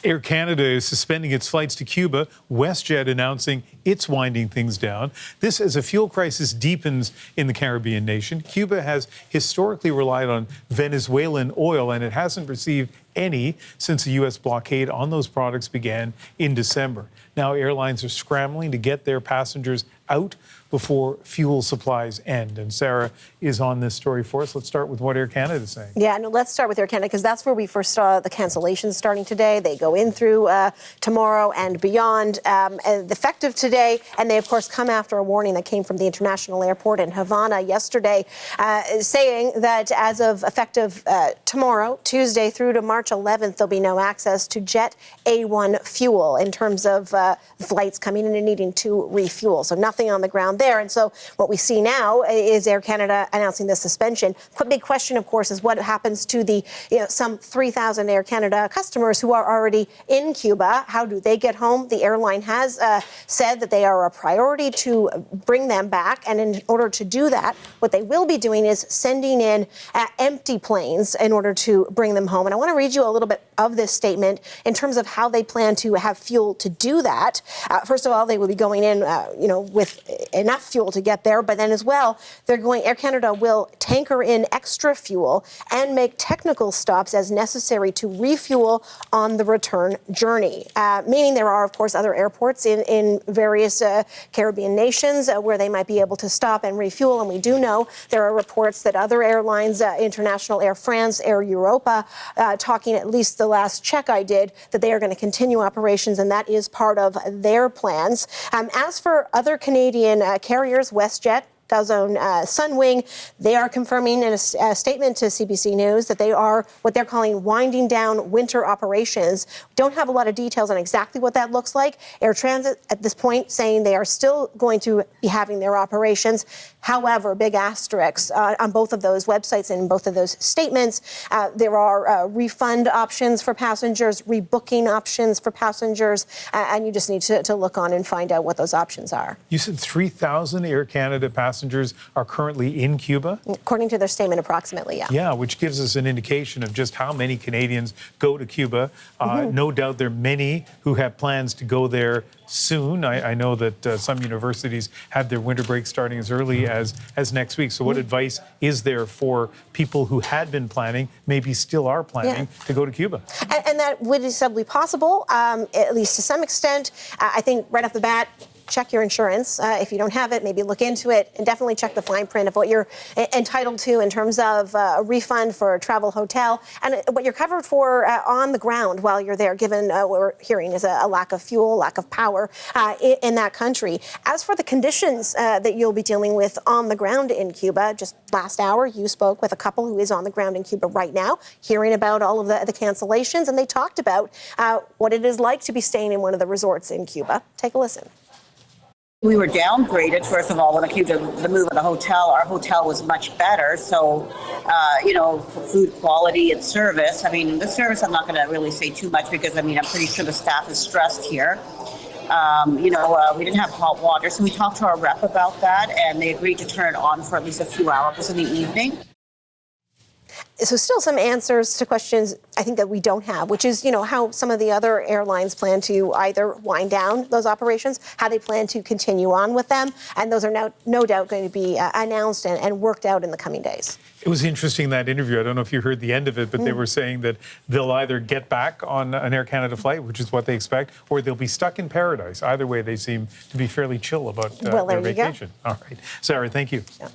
Air Canada is suspending its flights to Cuba, WestJet announcing it's winding things down. This as a fuel crisis deepens in the Caribbean nation. Cuba has historically relied on Venezuelan oil, and it hasn't received any since the U.S. blockade on those products began in December. Now airlines are scrambling to get their passengers out before fuel supplies end. And Sarah is on this story for us. Let's start with what Air Canada is saying. Yeah, no, let's start with Air Canada because that's where we first saw the cancellations starting today. They go in through tomorrow and beyond, and effective today. And they, of course, come after a warning that came from the international airport in Havana yesterday, saying that as of effective tomorrow, Tuesday through to March 11th, there'll be no access to Jet A1 fuel in terms of flights coming in and needing to refuel. So nothing on the ground there. And so what we see now is Air Canada announcing the suspension. The big question, of course, is what happens to the some 3,000 Air Canada customers who are already in Cuba. How do they get home? The airline has said that they are a priority to bring them back. And in order to do that, what they will be doing is sending in empty planes in order to bring them home. And I want to read you a little bit of this statement in terms of how they plan to have fuel to do that. First of all, they will be going in, with enough fuel to get there, but then as well, Air Canada will tanker in extra fuel and make technical stops as necessary to refuel on the return journey. Meaning there are, of course, other airports in various Caribbean nations where they might be able to stop and refuel. And we do know there are reports that other airlines, International Air France, Air Europa, talking at least the last check I did, that they are going to continue operations, and that is part of their plans. As for other Canadian carriers, WestJet does own Sunwing. They are confirming in a statement to CBC News that they are what they're calling winding down winter operations. Don't have a lot of details on exactly what that looks like. Air Transit at this point saying they are still going to be having their operations. However, big asterisks on both of those websites and both of those statements. There are refund options for passengers, rebooking options for passengers, and you just need to look on and find out what those options are. You said 3,000 Air Canada passengers are currently in Cuba? According to their statement, approximately, yeah. Yeah, which gives us an indication of just how many Canadians go to Cuba. No doubt there are many who have plans to go there soon. I know that some universities have their winter break starting as early as next week. So what advice is there for people who had been planning, maybe still are planning, to go to Cuba? And that would be simply possible, at least to some extent. I think right off the bat, check your insurance. If you don't have it, maybe look into it, and definitely check the fine print of what you're entitled to in terms of a refund for a travel hotel and what you're covered for on the ground while you're there, given what we're hearing is a lack of fuel, lack of power in that country. As for the conditions that you'll be dealing with on the ground in Cuba, just last hour you spoke with a couple who is on the ground in Cuba right now, hearing about all of the cancellations, and they talked about what it is like to be staying in one of the resorts in Cuba. Take a listen. We were downgraded, first of all, when it came to the move of the hotel. Our hotel was much better. So, for food quality and service, the service I'm not going to really say too much because, I'm pretty sure the staff is stressed here. We didn't have hot water. So we talked to our rep about that, and they agreed to turn it on for at least a few hours in the evening. So still some answers to questions I think that we don't have, which is, how some of the other airlines plan to either wind down those operations, how they plan to continue on with them. And those are now no doubt going to be announced and worked out in the coming days. It was interesting, that interview. I don't know if you heard the end of it, but they were saying that they'll either get back on an Air Canada flight, which is what they expect, or they'll be stuck in paradise. Either way, they seem to be fairly chill about their vacation. All right. Sarah, thank you. Yeah.